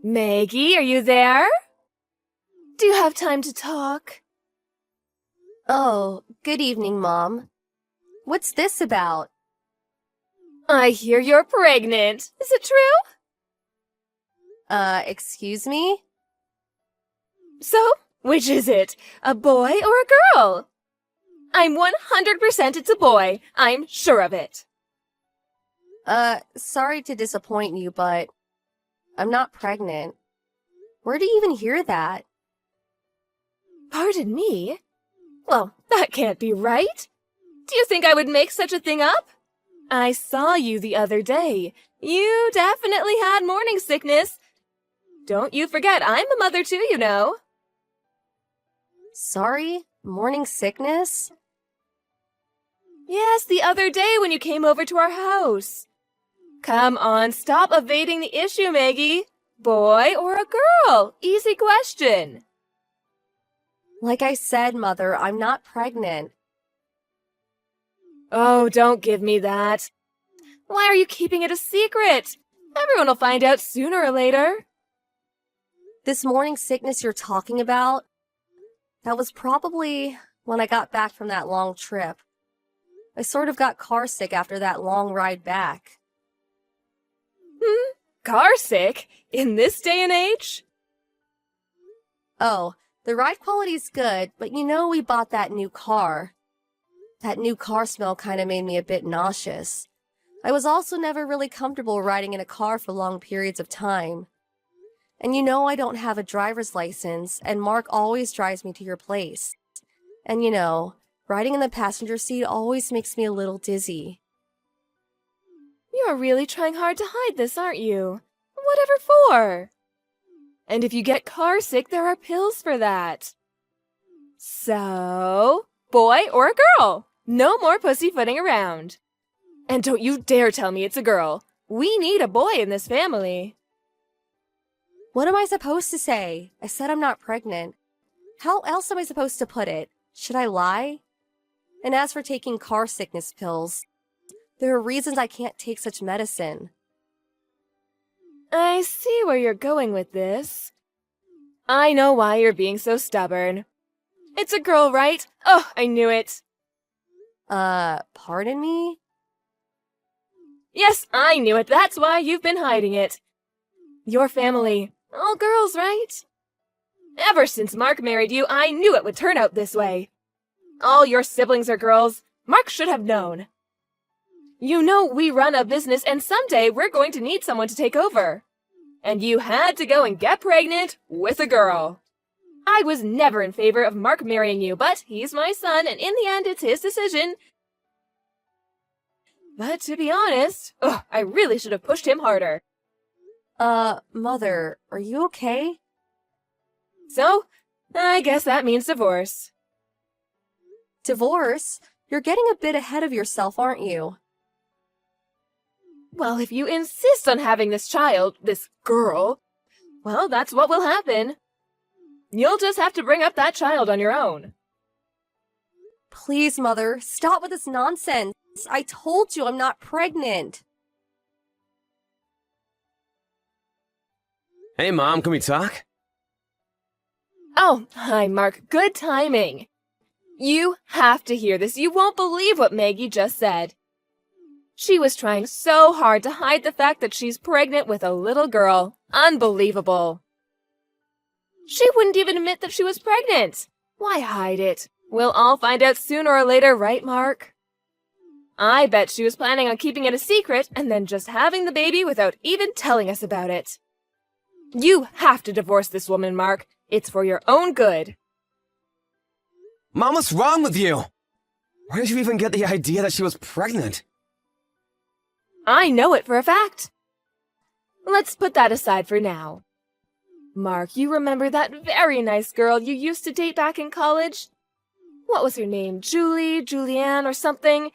Maggie, are you there? Do you have time to talk? Oh, good evening, Mom. What's this about? I hear you're pregnant. Is it true? Excuse me? So, which is it? A boy or a girl? I'm 100% it's a boy. I'm sure of it. Sorry to disappoint you, but I'm not pregnant. Where do you even hear that? Pardon me? Well, that can't be right. Do you think I would make such a thing up? I saw you the other day. You definitely had morning sickness. Don't you forget, I'm a mother too, you know. Sorry? Morning sickness? Yes, the other day when you came over to our house. Come on, stop evading the issue, Maggie. Boy or a girl? Easy question. Like I said, Mother, I'm not pregnant. Oh, don't give me that. Why are you keeping it a secret? Everyone will find out sooner or later. This morning sickness you're talking about, that was probably when I got back from that long trip. I sort of got car sick after that long ride back. Car sick? In this day and age? Oh, the ride quality's good, but you know we bought that new car. That new car smell kind of made me a bit nauseous. I was also never really comfortable riding in a car for long periods of time. And you know I don't have a driver's license, and Mark always drives me to your place. And you know, riding in the passenger seat always makes me a little dizzy. You're really trying hard to hide this, aren't you? Whatever for? And if you get car sick, there are pills for that. So, boy or a girl? No more pussyfooting around. And don't you dare tell me it's a girl. We need a boy in this family. What am I supposed to say? I said I'm not pregnant. How else am I supposed to put it? Should I lie? And as for taking car sickness pills, there are reasons I can't take such medicine. I see where you're going with this. I know why you're being so stubborn. It's a girl, right? Oh, I knew it. Pardon me? Yes, I knew it. That's why you've been hiding it. Your family, all girls, right? Ever since Mark married you, I knew it would turn out this way. All your siblings are girls. Mark should have known. You know we run a business and someday we're going to need someone to take over. And you had to go and get pregnant with a girl. I was never in favor of Mark marrying you, but he's my son and in the end it's his decision. But to be honest, I really should have pushed him harder. Mother, are you okay? So, I guess that means divorce. Divorce? You're getting a bit ahead of yourself, aren't you? Well, if you insist on having this child, this girl, well, that's what will happen. You'll just have to bring up that child on your own. Please, Mother, stop with this nonsense. I told you I'm not pregnant. Hey, Mom, can we talk? Oh, hi, Mark. Good timing. You have to hear this. You won't believe what Maggie just said. She was trying so hard to hide the fact that she's pregnant with a little girl. Unbelievable. She wouldn't even admit that she was pregnant. Why hide it? We'll all find out sooner or later, right, Mark? I bet she was planning on keeping it a secret and then just having the baby without even telling us about it. You have to divorce this woman, Mark. It's for your own good. Mom, what's wrong with you? Where did you even get the idea that she was pregnant? I know it for a fact. Let's put that aside for now. Mark, you remember that very nice girl you used to date back in college? What was her name? Julianne or something?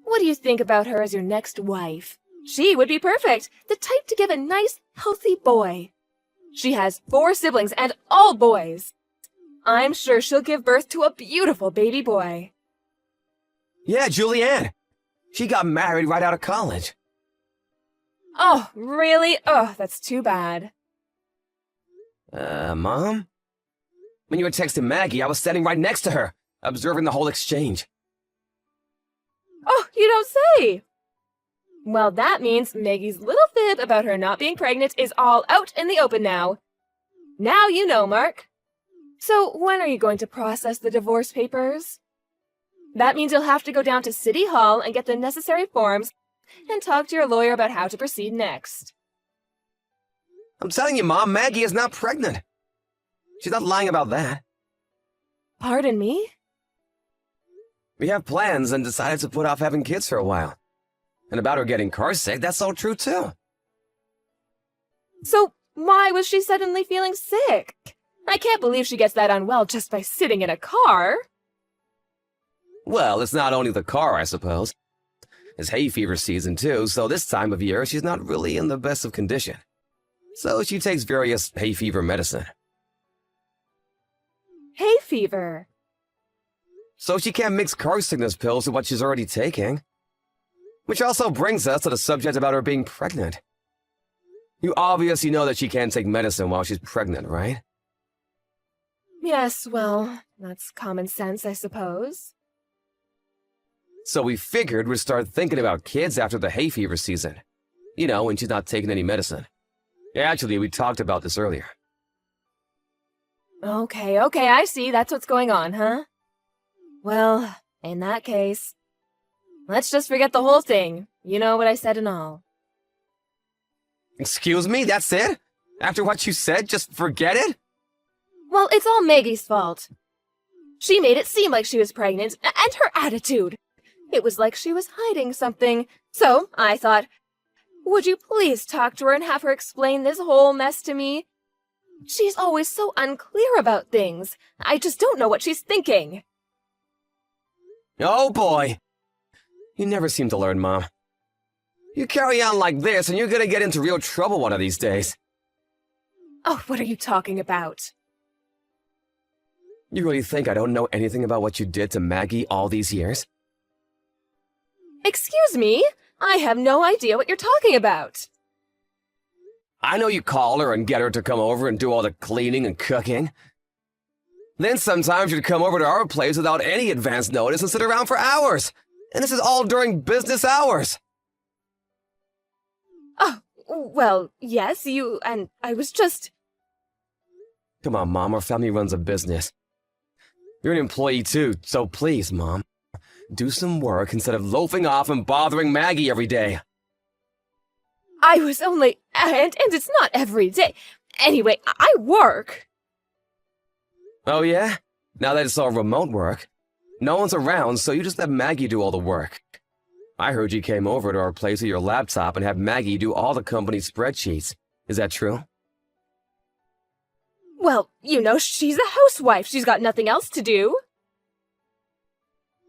What do you think about her as your next wife? She would be perfect, the type to give a nice, healthy boy. She has 4 siblings and all boys. I'm sure she'll give birth to a beautiful baby boy. Yeah, Julianne. She got married right out of college. Oh, really? Oh, that's too bad. Mom? When you were texting Maggie, I was standing right next to her, observing the whole exchange. Oh, you don't say! Well, that means Maggie's little fib about her not being pregnant is all out in the open now. Now you know, Mark. So, when are you going to process the divorce papers? That means you'll have to go down to City Hall and get the necessary forms and talk to your lawyer about how to proceed next. I'm telling you, Mom, Maggie is not pregnant. She's not lying about that. Pardon me? We have plans and decided to put off having kids for a while. And about her getting car sick, that's all true too. So, why was she suddenly feeling sick? I can't believe she gets that unwell just by sitting in a car. Well, it's not only the car, I suppose. It's hay fever season too, so this time of year she's not really in the best of condition. So she takes various hay fever medicine. Hay fever. So she can't mix car sickness pills with what she's already taking. Which also brings us to the subject about her being pregnant. You obviously know that she can't take medicine while she's pregnant, right? Yes, well, that's common sense, I suppose. So we figured we'd start thinking about kids after the hay fever season. You know, when she's not taking any medicine. Actually, we talked about this earlier. Okay, I see. That's what's going on, huh? Well, in that case, let's just forget the whole thing. You know what I said and all. Excuse me, that's it? After what you said, just forget it? Well, it's all Maggie's fault. She made it seem like she was pregnant, and her attitude. It was like she was hiding something. So, I thought, would you please talk to her and have her explain this whole mess to me? She's always so unclear about things. I just don't know what she's thinking. Oh boy. You never seem to learn, Mom. You carry on like this and you're gonna get into real trouble one of these days. Oh, what are you talking about? You really think I don't know anything about what you did to Maggie all these years? Excuse me? I have no idea what you're talking about. I know you call her and get her to come over and do all the cleaning and cooking. Then sometimes you'd come over to our place without any advance notice and sit around for hours. And this is all during business hours. Oh, well, yes, and I was just... Come on, Mom, our family runs a business. You're an employee too, so please, Mom, do some work instead of loafing off and bothering Maggie every day. I was only... And it's not every day. Anyway, I work. Oh yeah? Now that it's all remote work. No one's around, so you just let Maggie do all the work. I heard you came over to our place with your laptop and had Maggie do all the company's spreadsheets. Is that true? Well, you know, she's a housewife. She's got nothing else to do.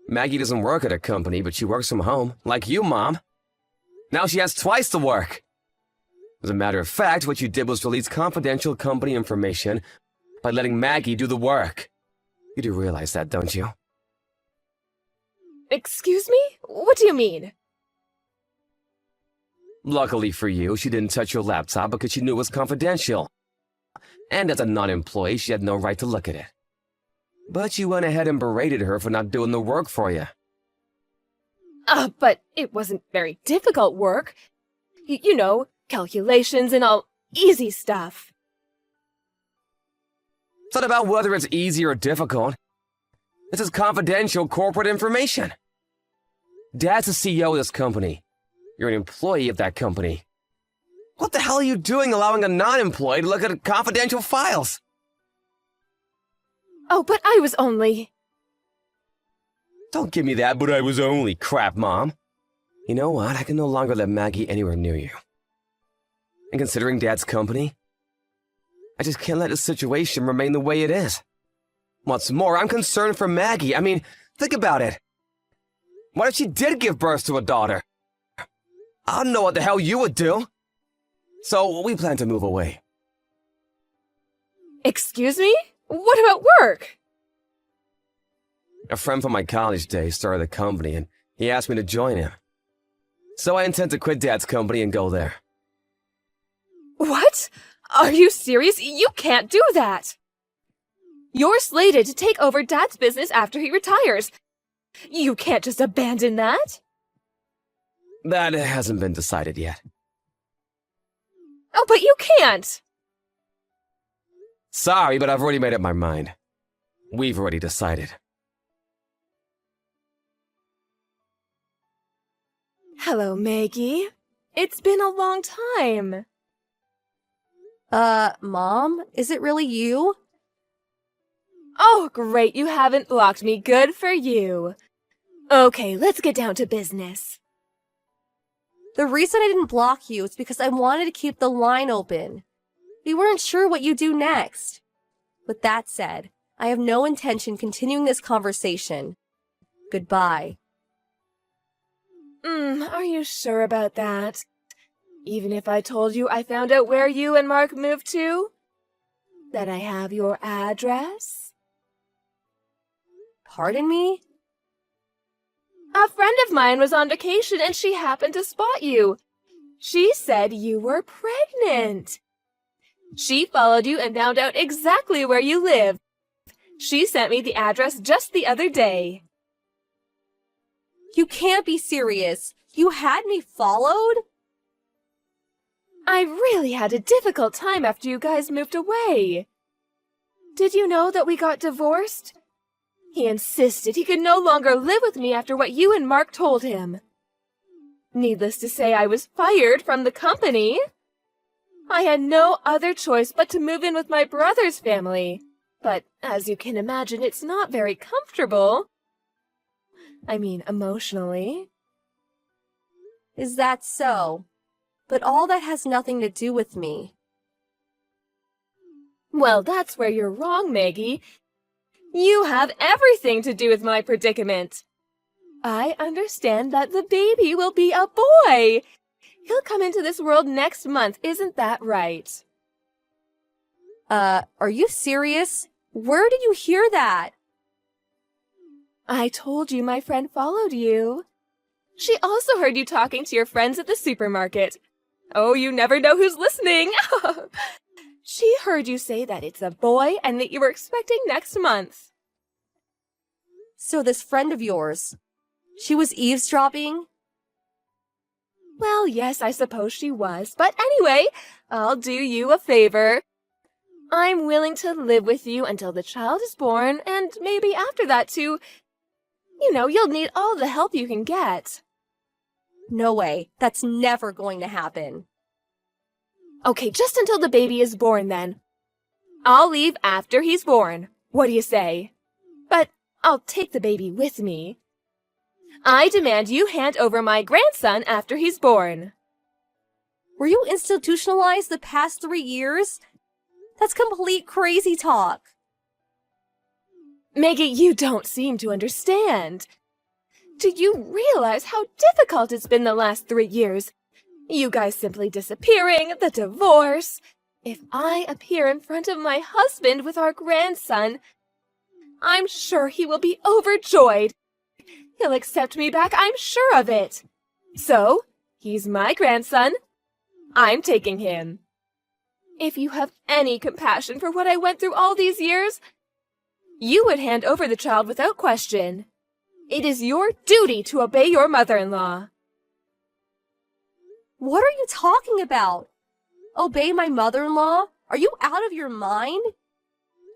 Maggie doesn't work at a company, but she works from home, like you, Mom. Now she has twice the work. As a matter of fact, what you did was release confidential company information by letting Maggie do the work. You do realize that, don't you? Excuse me? What do you mean? Luckily for you, she didn't touch your laptop because she knew it was confidential. And as a non-employee, she had no right to look at it. But you went ahead and berated her for not doing the work for you. But it wasn't very difficult work. You know, calculations and all easy stuff. It's not about whether it's easy or difficult. This is confidential corporate information. Dad's the CEO of this company. You're an employee of that company. What the hell are you doing allowing a non-employee to look at confidential files? Oh, but I was only... Don't give me that, but I was only crap, Mom. You know what? I can no longer let Maggie anywhere near you. And considering Dad's company, I just can't let the situation remain the way it is. What's more, I'm concerned for Maggie. I mean, think about it. What if she did give birth to a daughter? I don't know what the hell you would do. So we plan to move away. Excuse me? What about work? A friend from my college days started a company and he asked me to join him. So I intend to quit Dad's company and go there. What? Are you serious? You can't do that! You're slated to take over Dad's business after he retires. You can't just abandon that. That hasn't been decided yet. Oh, but you can't! Sorry, but I've already made up my mind. We've already decided. Hello, Maggie. It's been a long time. Mom? Is it really you? Oh, great, you haven't blocked me. Good for you. Okay, let's get down to business. The reason I didn't block you is because I wanted to keep the line open. We weren't sure what you'd do next. With that said, I have no intention continuing this conversation. Goodbye. Are you sure about that? Even if I told you I found out where you and Mark moved to? That I have your address? Pardon me? A friend of mine was on vacation and she happened to spot you. She said you were pregnant. She followed you and found out exactly where you live. She sent me the address just the other day. You can't be serious. You had me followed? I really had a difficult time after you guys moved away. Did you know that we got divorced? He insisted he could no longer live with me after what you and Mark told him. Needless to say, I was fired from the company. I had no other choice but to move in with my brother's family. But as you can imagine, it's not very comfortable. I mean, emotionally. Is that so? But all that has nothing to do with me. Well, that's where you're wrong, Maggie. You have everything to do with my predicament. I understand that the baby will be a boy. He'll come into this world next month, isn't that right? Are you serious? Where did you hear that? I told you my friend followed you. She also heard you talking to your friends at the supermarket. Oh, you never know who's listening. She heard you say that it's a boy and that you were expecting next month. So this friend of yours, she was eavesdropping? Well, yes, I suppose she was. But anyway, I'll do you a favor. I'm willing to live with you until the child is born, and maybe after that too. You know, you'll need all the help you can get. No way. That's never going to happen. Okay, just until the baby is born then. I'll leave after he's born. What do you say? But I'll take the baby with me. I demand you hand over my grandson after he's born. Were you institutionalized the past 3 years? That's complete crazy talk. Maggie, you don't seem to understand. Do you realize how difficult it's been the last 3 years? You guys simply disappearing, the divorce. If I appear in front of my husband with our grandson, I'm sure he will be overjoyed. He'll accept me back, I'm sure of it. So, he's my grandson. I'm taking him. If you have any compassion for what I went through all these years, you would hand over the child without question. It is your duty to obey your mother-in-law. What are you talking about? Obey my mother-in-law? Are you out of your mind?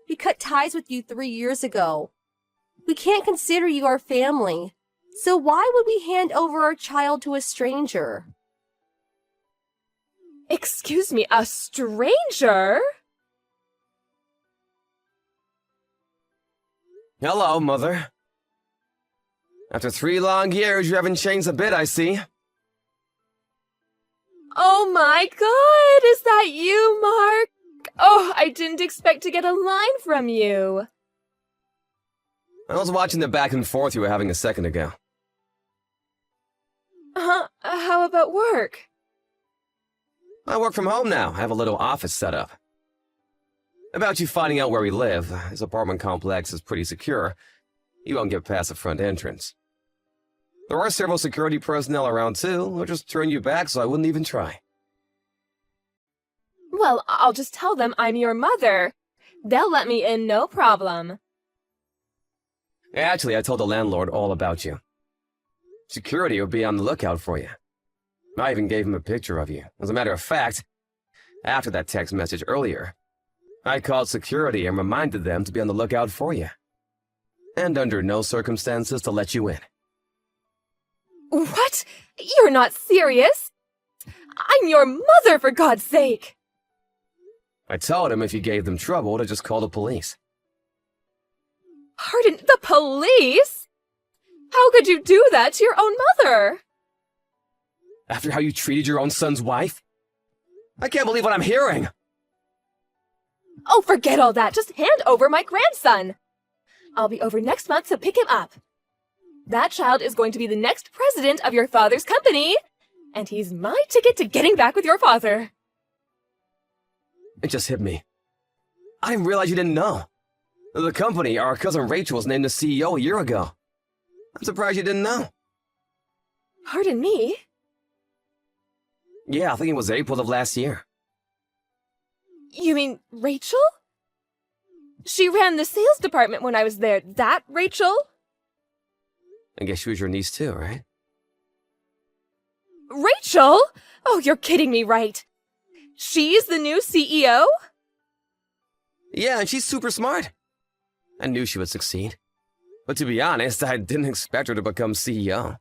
We cut ties with you 3 years ago. We can't consider you our family. So why would we hand over our child to a stranger? Excuse me, a stranger? Hello, Mother. After 3 long years, you haven't changed a bit, I see. Oh my God, is that you, Mark? Oh, I didn't expect to get a line from you. I was watching the back and forth you were having a second ago. How about work? I work from home now. I have a little office set up. About you finding out where we live, his apartment complex is pretty secure. You won't get past the front entrance. There are several security personnel around too. I'll just turn you back so I wouldn't even try. Well, I'll just tell them I'm your mother. They'll let me in, no problem. Actually, I told the landlord all about you. Security will be on the lookout for you. I even gave him a picture of you. As a matter of fact, after that text message earlier, I called security and reminded them to be on the lookout for you. And under no circumstances to let you in. What? You're not serious? I'm your mother, for God's sake! I told him if you gave them trouble to just call the police. Pardon, the police? How could you do that to your own mother? After how you treated your own son's wife? I can't believe what I'm hearing! Oh, forget all that. Just hand over my grandson. I'll be over next month to pick him up. That child is going to be the next president of your father's company, and he's my ticket to getting back with your father. It just hit me. I didn't realize you didn't know. The company, our cousin Rachel, was named the CEO a year ago. I'm surprised you didn't know. Pardon me? Yeah, I think it was April of last year. You mean Rachel? She ran the sales department when I was there. That Rachel? I guess she was your niece too, right? Rachel? Oh, you're kidding me, right? She's the new CEO? Yeah, and she's super smart. I knew she would succeed. But to be honest, I didn't expect her to become CEO.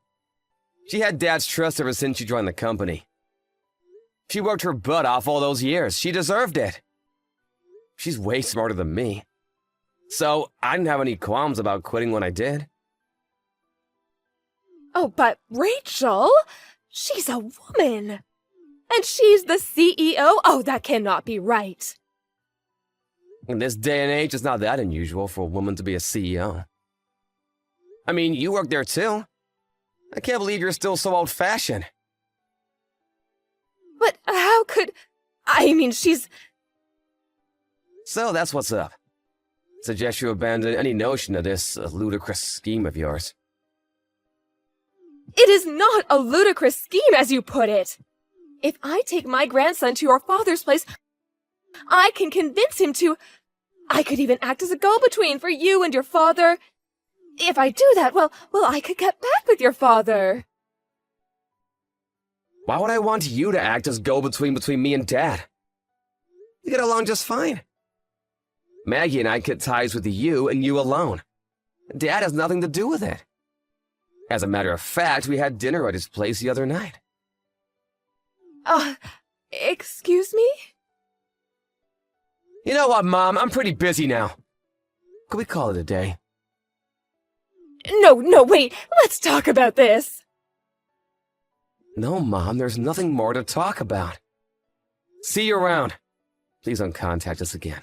She had Dad's trust ever since she joined the company. She worked her butt off all those years. She deserved it. She's way smarter than me. So I didn't have any qualms about quitting when I did. Oh, but Rachel? She's a woman. And she's the CEO? Oh, that cannot be right. In this day and age, it's not that unusual for a woman to be a CEO. I mean, you work there too. I can't believe you're still so old-fashioned. But how could... I mean, she's... So that's what's up. Suggest you abandon any notion of this ludicrous scheme of yours. It is not a ludicrous scheme, as you put it. If I take my grandson to your father's place, I can convince him to... I could even act as a go-between for you and your father. If I do that, well, I could get back with your father. Why would I want you to act as go-between between me and Dad? We get along just fine. Maggie and I cut ties with you and you alone. Dad has nothing to do with it. As a matter of fact, we had dinner at his place the other night. Excuse me? You know what, Mom? I'm pretty busy now. Could we call it a day? No, wait. Let's talk about this. No, Mom, there's nothing more to talk about. See you around. Please don't contact us again.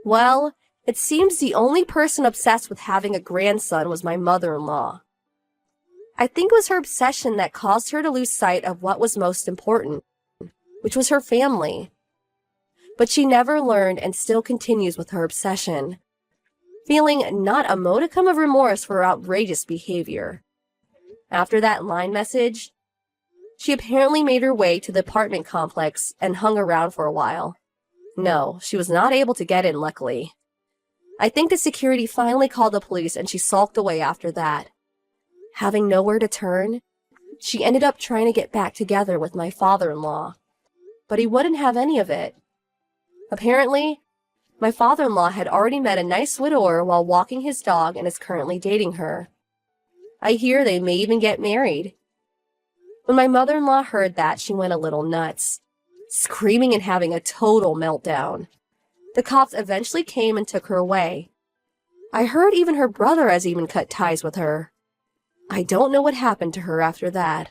Well, it seems the only person obsessed with having a grandson was my mother-in-law. I think it was her obsession that caused her to lose sight of what was most important, which was her family. But she never learned and still continues with her obsession, feeling not a modicum of remorse for her outrageous behavior. After that line message, she apparently made her way to the apartment complex and hung around for a while. No, she was not able to get in, luckily. I think the security finally called the police and she sulked away after that. Having nowhere to turn, she ended up trying to get back together with my father-in-law. But he wouldn't have any of it. Apparently, my father-in-law had already met a nice widower while walking his dog and is currently dating her. I hear they may even get married. When my mother-in-law heard that, she went a little nuts, screaming and having a total meltdown. The cops eventually came and took her away. I heard even her brother has even cut ties with her. I don't know what happened to her after that.